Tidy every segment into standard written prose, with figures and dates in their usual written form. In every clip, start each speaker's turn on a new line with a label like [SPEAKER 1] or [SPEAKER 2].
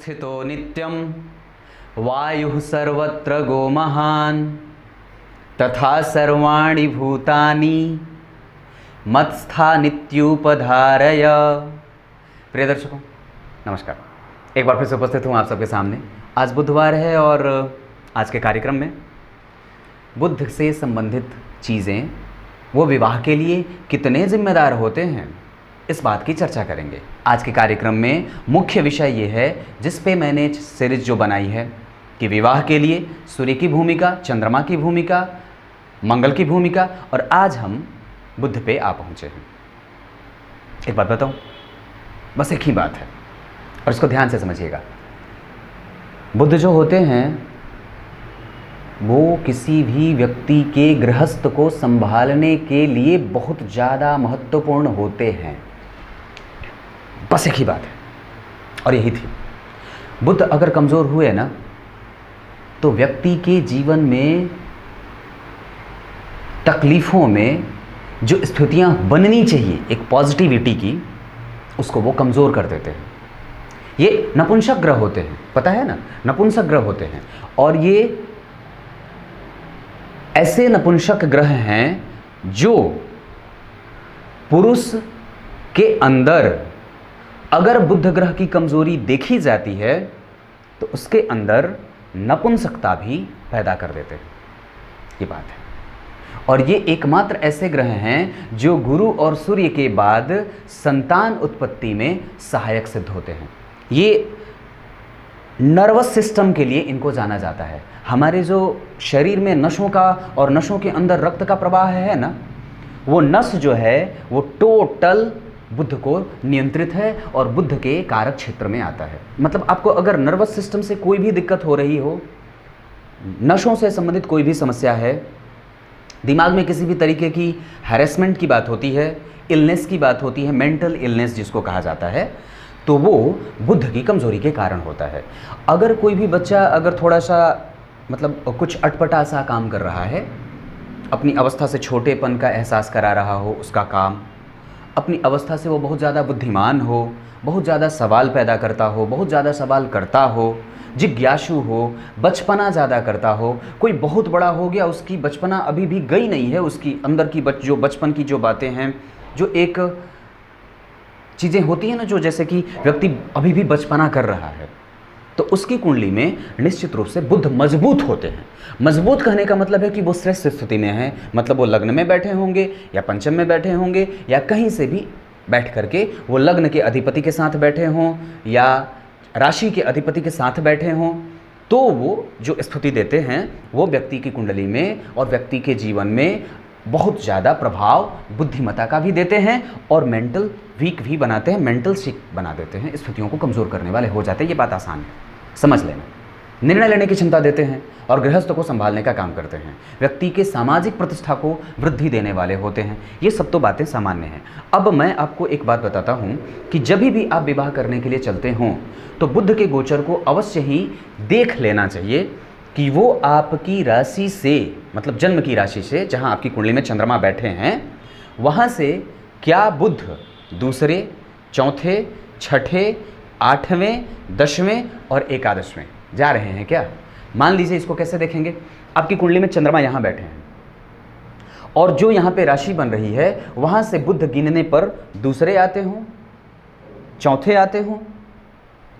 [SPEAKER 1] स्थितो नित्यं वायुः सर्वत्र गोमहान् तथा सर्वाणि भूतानि मत्स्था नित्युपधारय। प्रिय दर्शकों नमस्कार, एक बार फिर से उपस्थित हूँ आप सबके सामने। आज बुधवार है और आज के कार्यक्रम में बुद्ध से संबंधित चीज़ें वो विवाह के लिए कितने जिम्मेदार होते हैं इस बात की चर्चा करेंगे। आज के कार्यक्रम में मुख्य विषय ये है जिस पे मैंने सीरीज जो बनाई है कि विवाह के लिए सूर्य की भूमिका, चंद्रमा की भूमिका, मंगल की भूमिका, और आज हम बुद्ध पे आ पहुँचे हैं। एक बात बताऊँ, बस एक ही बात है और इसको ध्यान से समझिएगा। बुद्ध जो होते हैं वो किसी भी व्यक्ति के गृहस्थ को संभालने के लिए बहुत ज़्यादा महत्वपूर्ण होते हैं। बस एक ही बात है और यही थी। बुद्ध अगर कमज़ोर हुए ना तो व्यक्ति के जीवन में तकलीफ़ों में जो स्थितियां बननी चाहिए एक पॉजिटिविटी की, उसको वो कमज़ोर कर देते हैं। ये नपुंसक ग्रह होते हैं, पता है ना, नपुंसक ग्रह होते हैं। और ये ऐसे नपुंसक ग्रह हैं जो पुरुष के अंदर अगर बुध ग्रह की कमजोरी देखी जाती है तो उसके अंदर नपुंसकता भी पैदा कर देते हैं। ये बात है। और ये एकमात्र ऐसे ग्रह हैं जो गुरु और सूर्य के बाद संतान उत्पत्ति में सहायक सिद्ध होते हैं। ये नर्वस सिस्टम के लिए इनको जाना जाता है। हमारे जो शरीर में नसों का और नसों के अंदर रक्त का प्रवाह है ना, वो नस जो है वो टोटल बुद्ध को नियंत्रित है और बुद्ध के कारक क्षेत्र में आता है। मतलब आपको अगर नर्वस सिस्टम से कोई भी दिक्कत हो रही हो, नसों से संबंधित कोई भी समस्या है, दिमाग में किसी भी तरीके की हैरेसमेंट की बात होती है, इलनेस की बात होती है, मेंटल इलनेस जिसको कहा जाता है, तो वो बुद्ध की कमजोरी के कारण होता है। अगर कोई भी बच्चा अगर थोड़ा सा मतलब कुछ अटपटा सा काम कर रहा है, अपनी अवस्था से छोटेपन का एहसास करा रहा हो, उसका काम अपनी अवस्था से वो बहुत ज़्यादा बुद्धिमान हो, बहुत ज़्यादा सवाल पैदा करता हो, बहुत ज़्यादा सवाल करता हो, जिज्ञासु हो, बचपना ज़्यादा करता हो, कोई बहुत बड़ा हो गया, उसकी बचपना अभी भी गई नहीं है, उसकी अंदर की जो बचपन की जो बातें हैं, जो एक चीज़ें होती हैं ना, जो जैसे कि व्यक्ति अभी भी बचपना कर रहा है, तो उसकी कुंडली में निश्चित रूप से बुद्ध मजबूत होते हैं। मजबूत कहने का मतलब है कि वो श्रेष्ठ स्थिति में है, मतलब वो लग्न में बैठे होंगे या पंचम में बैठे होंगे या कहीं से भी बैठ करके वो लग्न के अधिपति के साथ बैठे हों या राशि के अधिपति के साथ बैठे हों, तो वो जो स्थिति देते हैं वो व्यक्ति की कुंडली में और व्यक्ति के जीवन में बहुत ज़्यादा प्रभाव बुद्धिमत्ता का भी देते हैं और मेंटल वीक भी बनाते हैं, मेंटल सिक बना देते हैं, स्थितियों को कमज़ोर करने वाले हो जाते हैं। ये बात आसान है, समझ लेना। निर्णय लेने की क्षमता देते हैं और गृहस्थ को संभालने का काम करते हैं। व्यक्ति के सामाजिक प्रतिष्ठा को वृद्धि देने वाले होते हैं। ये सब तो बातें सामान्य हैं। अब मैं आपको एक बात बताता हूँ कि जब भी आप विवाह करने के लिए चलते हों तो बुद्ध के गोचर को अवश्य ही देख लेना चाहिए कि वो आपकी राशि से, मतलब जन्म की राशि से, जहाँ आपकी कुंडली में चंद्रमा बैठे हैं, वहाँ से क्या बुध दूसरे, चौथे, छठे, आठवें, 10वें और 11वें जा रहे हैं क्या। मान लीजिए, इसको कैसे देखेंगे, आपकी कुंडली में चंद्रमा यहाँ बैठे हैं और जो यहाँ पे राशि बन रही है वहाँ से बुध गिनने पर दूसरे आते हों, चौथे आते हों,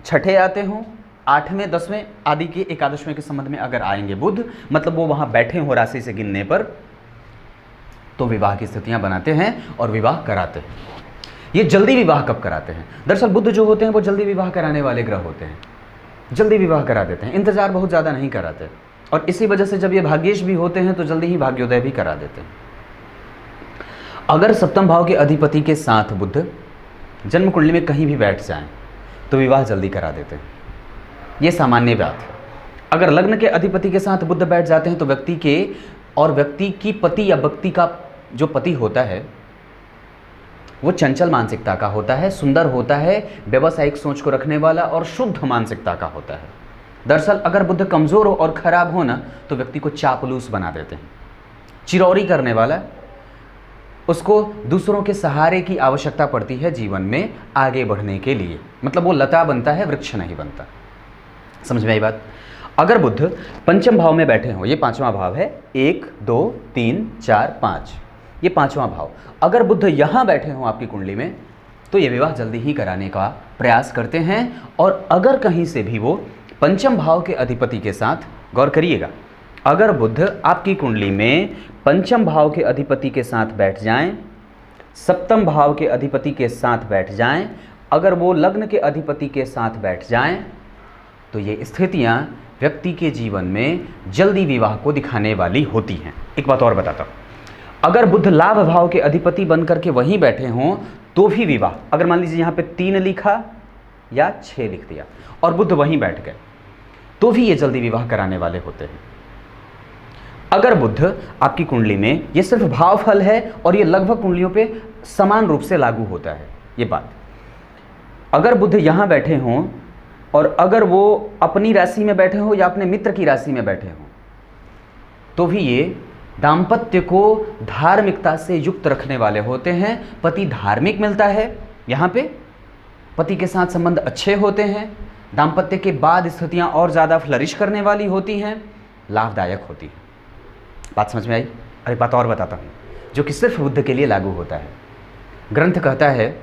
[SPEAKER 1] छठे आते हों, 8वें, 10वें आदि के 11वें के संबंध में अगर आएंगे बुध, मतलब वो वहाँ बैठे हो राशि से गिनने पर, तो विवाह की स्थितियाँ बनाते हैं और विवाह कराते हैं। ये जल्दी विवाह कब कराते हैं? दरअसल बुद्ध जो होते हैं वो जल्दी विवाह कराने वाले ग्रह होते हैं, जल्दी विवाह करा देते हैं, इंतजार बहुत ज़्यादा नहीं कराते। और इसी वजह से जब ये भाग्येश भी होते हैं तो जल्दी ही भाग्योदय भी करा देते हैं। अगर सप्तम भाव के अधिपति के साथ बुद्ध जन्म कुंडली में कहीं भी बैठ जाएं तो विवाह जल्दी करा देते हैं। ये सामान्य बात है। अगर लग्न के अधिपति के साथ बुद्ध बैठ जाते हैं तो व्यक्ति के और व्यक्ति की पति या व्यक्ति का जो पति होता है वो चंचल मानसिकता का होता है, सुंदर होता है, व्यावसायिक सोच को रखने वाला और शुद्ध मानसिकता का होता है। दरअसल अगर बुद्ध कमज़ोर हो और ख़राब हो ना तो व्यक्ति को चापलूस बना देते हैं, चिरौरी करने वाला, उसको दूसरों के सहारे की आवश्यकता पड़ती है जीवन में आगे बढ़ने के लिए। मतलब वो लता बनता है, वृक्ष नहीं बनता। समझ में आई बात? अगर बुध पंचम भाव में बैठे हो, ये पांचवा भाव है, 1 2 3 4 5, ये पांचवा भाव, अगर बुध यहां बैठे हो आपकी कुंडली में, तो ये विवाह जल्दी ही कराने का प्रयास करते हैं। और अगर कहीं से भी वो पंचम भाव के अधिपति के साथ, गौर करिएगा, अगर बुध आपकी कुंडली में पंचम भाव के अधिपति के साथ बैठ जाएं, सप्तम भाव के अधिपति के साथ बैठ जाएं, अगर वो लग्न के अधिपति के साथ बैठ जाएं, तो ये स्थितियां व्यक्ति के जीवन में जल्दी विवाह को दिखाने वाली होती हैं। एक बात और बताता हूं, अगर बुध लाभ भाव के अधिपति बनकर के वहीं बैठे हों तो भी विवाह, अगर मान लीजिए यहाँ पे 3 लिखा या 6 लिख दिया और बुध वहीं बैठ गए, तो भी ये जल्दी विवाह कराने वाले होते हैं। अगर बुध आपकी कुंडली में, ये सिर्फ भाव फल है और ये लगभग कुंडलियों पे समान रूप से लागू होता है ये बात, अगर बुध यहाँ बैठे हों और अगर वो अपनी राशि में बैठे हों या अपने मित्र की राशि में बैठे हों, तो भी ये दाम्पत्य को धार्मिकता से युक्त रखने वाले होते हैं। पति धार्मिक मिलता है, यहाँ पे पति के साथ संबंध अच्छे होते हैं, दाम्पत्य के बाद स्थितियाँ और ज़्यादा फ्लरिश करने वाली होती हैं, लाभदायक होती हैं। बात समझ में आई? अरे बात और बताता हूँ जो कि सिर्फ बुध के लिए लागू होता है। ग्रंथ कहता है,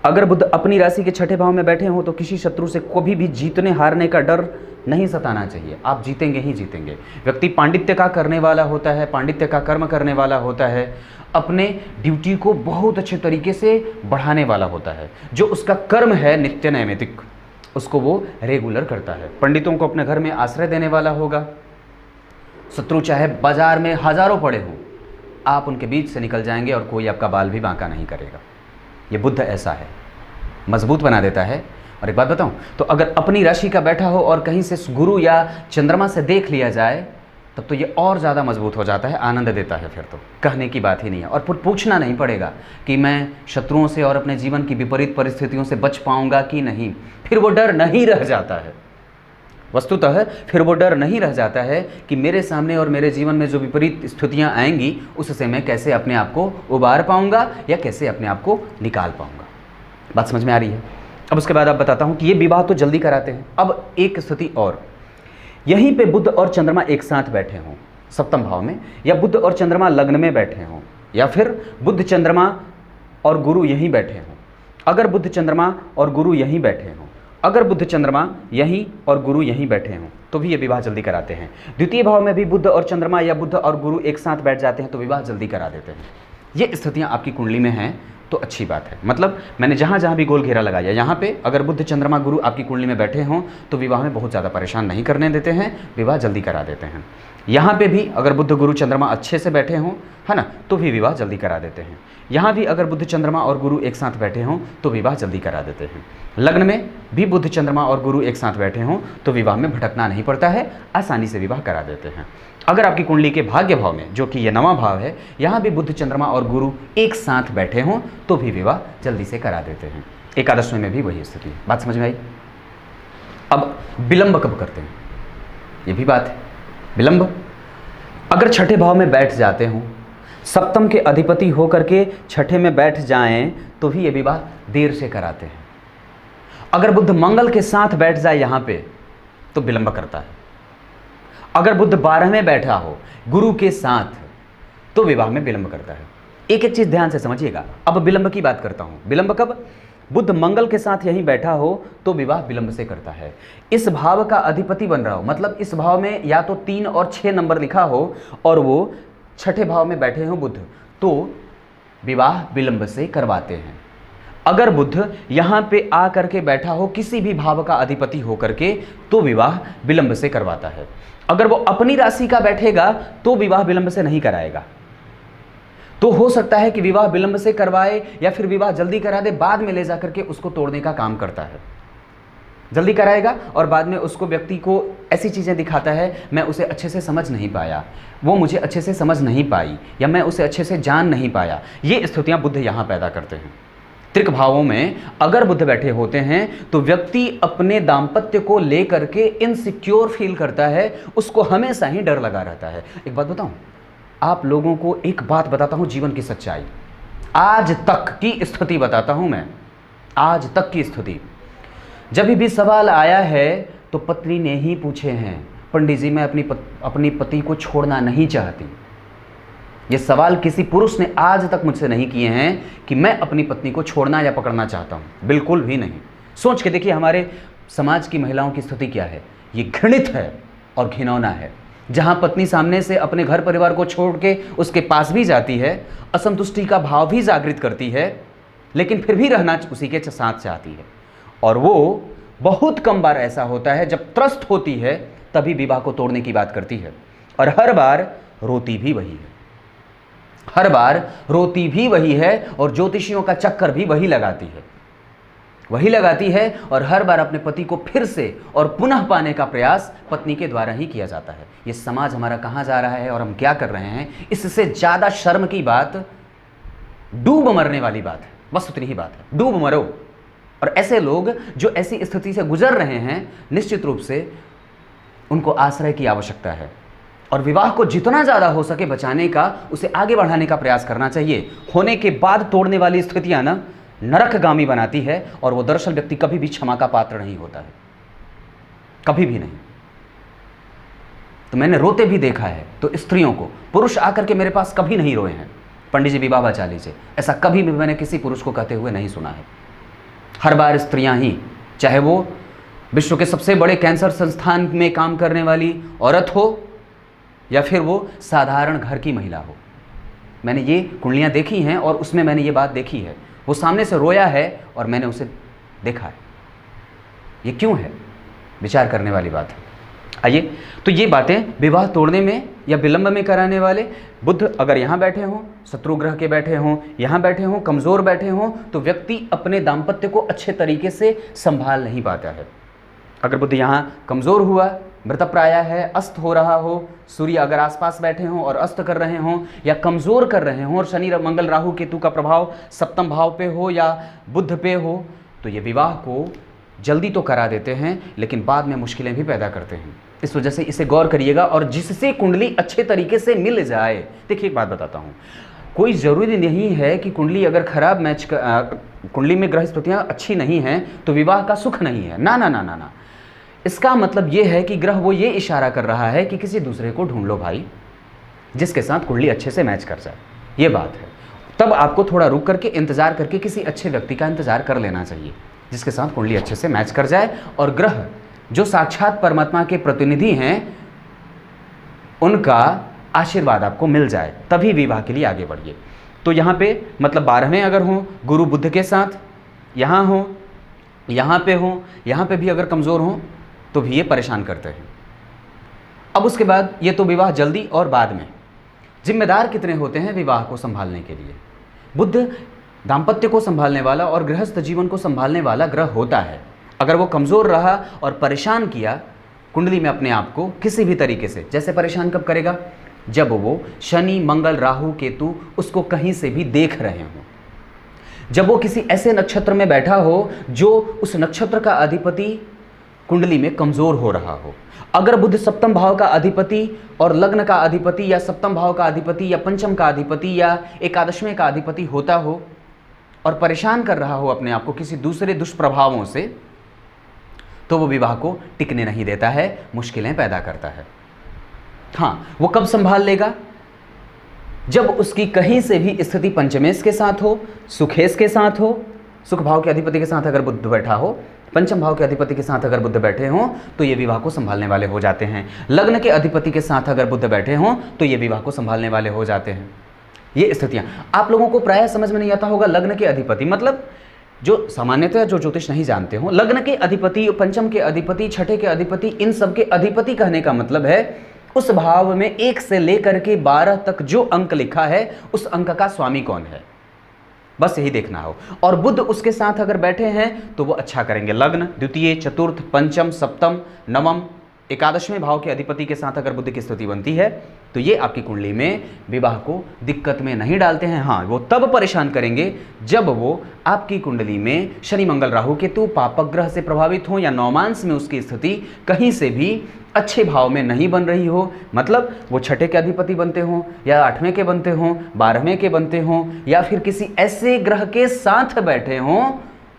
[SPEAKER 1] अगर बुध अपनी राशि के छठे भाव में बैठे हों तो किसी शत्रु से कभी भी जीतने हारने का डर नहीं सताना चाहिए। आप जीतेंगे ही जीतेंगे। व्यक्ति पांडित्य का करने वाला होता है, पांडित्य का कर्म करने वाला होता है, अपने ड्यूटी को बहुत अच्छे तरीके से बढ़ाने वाला होता है। जो उसका कर्म है नित्य नैमित्तिक, उसको वो रेगुलर करता है। पंडितों को अपने घर में आश्रय देने वाला होगा। शत्रु चाहे बाजार में हजारों पड़े हों, आप उनके बीच से निकल जाएंगे और कोई आपका बाल भी बांका नहीं करेगा। ये बुध ऐसा है, मजबूत बना देता है। और एक बात बताऊं, तो अगर अपनी राशि का बैठा हो और कहीं से गुरु या चंद्रमा से देख लिया जाए, तब तो ये और ज़्यादा मजबूत हो जाता है, आनंद देता है। फिर तो कहने की बात ही नहीं है। और फिर पूछना नहीं पड़ेगा कि मैं शत्रुओं से और अपने जीवन की विपरीत परिस्थितियों से बच पाऊंगा कि नहीं। फिर वो डर नहीं रह जाता है। वस्तुतः फिर वो डर नहीं रह जाता है कि मेरे सामने और मेरे जीवन में जो विपरीत स्थितियां आएंगी, उससे मैं कैसे अपने आप को उबार पाऊंगा या कैसे अपने आप को निकाल पाऊंगा। बात समझ में आ रही है? अब उसके बाद आप बताता हूं कि ये विवाह तो जल्दी कराते हैं। अब एक स्थिति और, यहीं पे बुध और चंद्रमा एक साथ बैठे हों सप्तम भाव में, या बुध और चंद्रमा लग्न में बैठे हों, या फिर बुध चंद्रमा और गुरु यहीं बैठे हों। अगर बुध चंद्रमा और गुरु यहीं बैठे हों, अगर बुध चंद्रमा यहीं और गुरु यहीं बैठे हों, तो भी ये विवाह जल्दी कराते हैं। द्वितीय भाव में भी बुध और चंद्रमा या बुध और गुरु एक साथ बैठ जाते हैं तो विवाह जल्दी करा देते हैं। ये स्थितियां आपकी कुंडली में हैं तो अच्छी बात है। मतलब मैंने जहाँ जहाँ भी गोल घेरा लगाया, यहाँ पे अगर बुध चंद्रमा गुरु आपकी कुंडली में बैठे हों तो विवाह में बहुत ज़्यादा परेशान नहीं करने देते हैं, विवाह जल्दी करा देते हैं। यहाँ पे भी अगर बुध गुरु चंद्रमा अच्छे से बैठे हों, है ना, तो भी विवाह जल्दी करा देते हैं। यहाँ भी अगर बुध चंद्रमा और गुरु एक साथ बैठे हों तो विवाह जल्दी करा देते हैं। लग्न में भी बुध चंद्रमा और गुरु एक साथ बैठे हों तो विवाह में भटकना नहीं पड़ता है, आसानी से विवाह करा देते हैं। अगर आपकी कुंडली के भाग्य भाव में, जो कि ये 9वां भाव है, यहाँ भी बुध चंद्रमा और गुरु एक साथ बैठे हों तो भी विवाह जल्दी से करा देते हैं। एकादशवें में भी वही स्थिति है। बात समझ में आई? अब विलंब कब करते हैं, ये भी बात है। विलंब अगर छठे भाव में बैठ जाते हों, सप्तम के अधिपति होकर के छठे में बैठ जाएं, तो भी ये विवाह देर से कराते हैं। अगर बुध मंगल के साथ बैठ जाए यहाँ पे तो विलंब करता है। अगर बुध 12 में बैठा हो गुरु के साथ तो विवाह में विलंब करता है। एक एक चीज ध्यान से समझिएगा। अब विलंब की बात करता हूं। विलंब कब? बुध मंगल के साथ यहीं बैठा हो तो विवाह विलंब से करता है। इस भाव का अधिपति बन रहा हो, मतलब इस भाव में या तो 3 और 6 नंबर लिखा हो और वो छठे भाव में बैठे हो बुध, तो विवाह विलंब से करवाते हैं। अगर बुध यहां पे आ करके बैठा हो किसी भी भाव का अधिपति होकर के, तो विवाह विलंब से करवाता है। अगर वो अपनी राशि का बैठेगा तो विवाह विलंब से नहीं कराएगा। तो हो सकता है कि विवाह विलंब से करवाए या फिर विवाह जल्दी करा दे, बाद में ले जाकर के उसको तोड़ने का काम करता है। जल्दी कराएगा और बाद में उसको, व्यक्ति को ऐसी चीज़ें दिखाता है, मैं उसे अच्छे से समझ नहीं पाया, वो मुझे अच्छे से समझ नहीं पाई, या मैं उसे अच्छे से जान नहीं पाया। ये स्थितियां बुध यहाँ पैदा करते हैं। त्रिक भावों में अगर बुध बैठे होते हैं तो व्यक्ति अपने दाम्पत्य को लेकर के इनसिक्योर फील करता है, उसको हमेशा ही डर लगा रहता है। एक बात बताऊं, आप लोगों को एक बात बताता हूं, जीवन की सच्चाई, आज तक की स्थिति बताता हूं मैं, आज तक की स्थिति। जब भी सवाल आया है तो तो पत्नी ने ही पूछे हैं, पंडित जी मैं अपनी पति को छोड़ना नहीं चाहती। ये सवाल किसी पुरुष ने आज तक मुझसे नहीं किए हैं कि मैं अपनी पत्नी को छोड़ना या पकड़ना चाहता हूँ, बिल्कुल भी नहीं। सोच के देखिए हमारे समाज की महिलाओं की स्थिति क्या है। ये घृणित है और घिनौना है। जहाँ पत्नी सामने से अपने घर परिवार को छोड़ के उसके पास भी जाती है, असंतुष्टि का भाव भी जागृत करती है, लेकिन फिर भी रहना उसी के साथ चाहती है। और वो बहुत कम बार ऐसा होता है जब त्रस्त होती है तभी विवाह को तोड़ने की बात करती है। और हर बार रोती भी वही है, हर बार रोती भी वही है, और ज्योतिषियों का चक्कर भी वही लगाती है, और हर बार अपने पति को फिर से और पुनः पाने का प्रयास पत्नी के द्वारा ही किया जाता है। ये समाज हमारा कहाँ जा रहा है और हम क्या कर रहे हैं, इससे ज़्यादा शर्म की बात, डूब मरने वाली बात है। बस उतनी ही बात है, डूब मरो। और ऐसे लोग जो ऐसी स्थिति से गुजर रहे हैं, निश्चित रूप से उनको आश्रय की आवश्यकता है, और विवाह को जितना ज़्यादा हो सके बचाने का, उसे आगे बढ़ाने का प्रयास करना चाहिए। होने के बाद तोड़ने वाली स्थितियां ना नरकगामी बनाती है, और वो दरअसल व्यक्ति कभी भी क्षमा का पात्र नहीं होता है, कभी भी नहीं। तो मैंने रोते भी देखा है, तो स्त्रियों को, पुरुष आकर के मेरे पास कभी नहीं रोए हैं, पंडित जी विवाह बचा लीजिए, ऐसा कभी भी मैंने किसी पुरुष को कहते हुए नहीं सुना है। हर बार स्त्रियां ही, चाहे वो विश्व के सबसे बड़े कैंसर संस्थान में काम करने वाली औरत हो या फिर वो साधारण घर की महिला हो, मैंने ये कुंडलियां देखी हैं और उसमें मैंने ये बात देखी है। वो सामने से रोया है और मैंने उसे देखा है। ये क्यों है, विचार करने वाली बात है। आइए, तो ये बातें विवाह तोड़ने में या विलंब में कराने वाले, बुध अगर यहाँ बैठे हों, शत्रु ग्रह के बैठे हों, यहाँ बैठे हों, कमज़ोर बैठे हों, तो व्यक्ति अपने दाम्पत्य को अच्छे तरीके से संभाल नहीं पाता है। अगर बुध यहाँ कमज़ोर हुआ, मृतप्राय है, अस्त हो रहा हो, सूर्य अगर आसपास बैठे हों और अस्त कर रहे हों या कमज़ोर कर रहे हों, और शनि मंगल राहु केतु का प्रभाव सप्तम भाव पे हो या बुध पे हो, तो ये विवाह को जल्दी तो करा देते हैं लेकिन बाद में मुश्किलें भी पैदा करते हैं। इस वजह से इसे गौर करिएगा, और जिससे कुंडली अच्छे तरीके से मिल जाए। देखिए एक बात बताता हूँ, कोई ज़रूरी नहीं है कि कुंडली अगर खराब कुंडली में ग्रह स्थितियाँ अच्छी नहीं हैं तो विवाह का सुख नहीं है। ना ना ना ना ना, इसका मतलब ये है कि ग्रह वो ये इशारा कर रहा है कि किसी दूसरे को ढूंढ लो भाई, जिसके साथ कुंडली अच्छे से मैच कर जाए। ये बात है। तब आपको थोड़ा रुक करके इंतजार करके किसी अच्छे व्यक्ति का इंतजार कर लेना चाहिए, जिसके साथ कुंडली अच्छे से मैच कर जाए, और ग्रह जो साक्षात परमात्मा के प्रतिनिधि हैं उनका आशीर्वाद आपको मिल जाए, तभी विवाह के लिए आगे बढ़िए। तो यहाँ पे मतलब 12वें अगर हों गुरु बुध के साथ, यहाँ हों, यहाँ पे हों, यहाँ पे भी अगर कमज़ोर हों तो भी ये परेशान करते हैं। अब उसके बाद ये तो विवाह जल्दी और बाद में, जिम्मेदार कितने होते हैं विवाह को संभालने के लिए। बुध दाम्पत्य को संभालने वाला और गृहस्थ जीवन को संभालने वाला ग्रह होता है। अगर वो कमज़ोर रहा और परेशान किया कुंडली में अपने आप को किसी भी तरीके से, जैसे परेशान कब करेगा, जब वो शनि मंगल राहु केतु उसको कहीं से भी देख रहे हों, जब वो किसी ऐसे नक्षत्र में बैठा हो जो उस नक्षत्र का अधिपति कुंडली में कमज़ोर हो रहा हो। अगर बुध सप्तम भाव का अधिपति और लग्न का अधिपति या सप्तम भाव का अधिपति या पंचम का अधिपति या एकादशवें का अधिपति होता हो और परेशान कर रहा हो अपने आप को किसी दूसरे दुष्प्रभावों से, तो वो विवाह को टिकने नहीं देता है, मुश्किलें पैदा करता है। हाँ, वो कब संभाल लेगा, जब उसकी कहीं से भी स्थिति पंचमेश के साथ हो, सुखेश के साथ हो, सुख भाव के अधिपति के साथ अगर बुध बैठा हो, पंचम भाव के अधिपति के साथ अगर बुध बैठे हों तो ये विवाह को संभालने वाले हो जाते हैं। लग्न के अधिपति के साथ अगर बुध बैठे हों तो ये विवाह को संभालने वाले हो जाते हैं। ये स्थितियां आप लोगों को प्रायः समझ में नहीं आता होगा। लग्न के अधिपति मतलब जो सामान्यतः जो ज्योतिष नहीं जानते हो, लग्न के अधिपति, पंचम के अधिपति, छठे के अधिपति, इन सब के अधिपति कहने का मतलब है उस भाव में 1 से लेकर के 12 तक जो अंक लिखा है उस अंक का स्वामी कौन है, बस यही देखना हो। और बुध उसके साथ अगर बैठे हैं तो वो अच्छा करेंगे। लग्न, द्वितीय, चतुर्थ, पंचम, सप्तम, नवम, एकादशवें भाव के अधिपति के साथ अगर बुध की स्थिति बनती है तो ये आपकी कुंडली में विवाह को दिक्कत में नहीं डालते हैं। हाँ, वो तब परेशान करेंगे जब वो आपकी कुंडली में शनि मंगल राहु केतु पापक ग्रह से प्रभावित हो या नौमांश में उसकी स्थिति कहीं से भी अच्छे भाव में नहीं बन रही हो। मतलब वो छठे के अधिपति बनते हों या 8वें के बनते हों, 12वें के बनते हों, या फिर किसी ऐसे ग्रह के साथ बैठे हों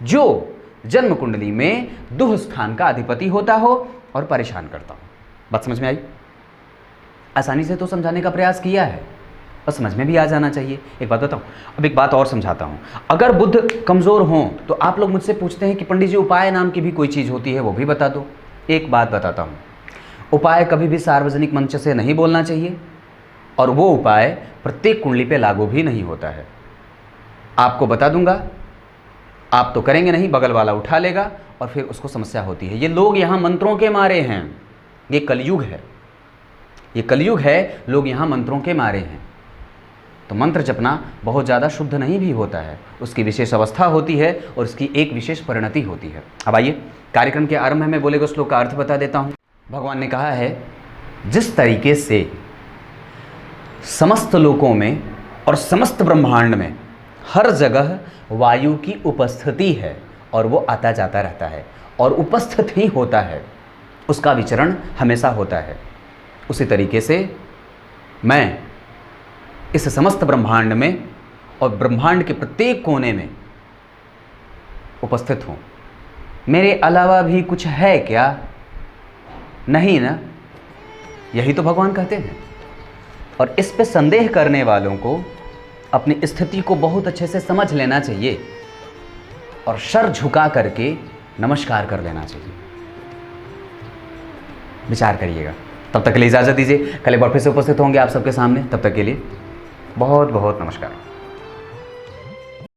[SPEAKER 1] जो जन्म कुंडली में दुह स्थान का अधिपति होता हो और परेशान करता हूँ। बात समझ में आई? आसानी से तो समझाने का प्रयास किया है, बस समझ में भी आ जाना चाहिए। एक बात बताऊँ, अब एक बात और समझाता हूँ। अगर बुद्ध कमज़ोर हों तो आप लोग मुझसे पूछते हैं कि पंडित जी उपाय नाम की भी कोई चीज़ होती है, वो भी बता दो। एक बात बताता हूँ, उपाय कभी भी सार्वजनिक मंच से नहीं बोलना चाहिए, और वो उपाय प्रत्येक कुंडली पे लागू भी नहीं होता है। आपको बता दूंगा, आप तो करेंगे नहीं, बगल वाला उठा लेगा और फिर उसको समस्या होती है। ये लोग यहाँ मंत्रों के मारे हैं, ये कलयुग है, ये कलयुग है, लोग यहाँ मंत्रों के मारे हैं। तो मंत्र जपना बहुत ज़्यादा शुद्ध नहीं भी होता है, उसकी विशेष अवस्था होती है और उसकी एक विशेष परिणति होती है। अब आइए कार्यक्रम के आरंभ में बोले गए श्लोक का अर्थ बता देता हूँ। भगवान ने कहा है, जिस तरीके से समस्त लोकों में और समस्त ब्रह्मांड में हर जगह वायु की उपस्थिति है और वो आता जाता रहता है और उपस्थित ही होता है, उसका विचरण हमेशा होता है, उसी तरीके से मैं इस समस्त ब्रह्मांड में और ब्रह्मांड के प्रत्येक कोने में उपस्थित हूँ। मेरे अलावा भी कुछ है क्या? नहीं ना, यही तो भगवान कहते हैं। और इस पे संदेह करने वालों को अपनी स्थिति को बहुत अच्छे से समझ लेना चाहिए और सर झुका करके नमस्कार कर लेना चाहिए। विचार करिएगा। तब तक के लिए इजाज़त दीजिए, कल एक बार फिर से उपस्थित होंगे आप सबके सामने। तब तक के लिए बहुत बहुत नमस्कार।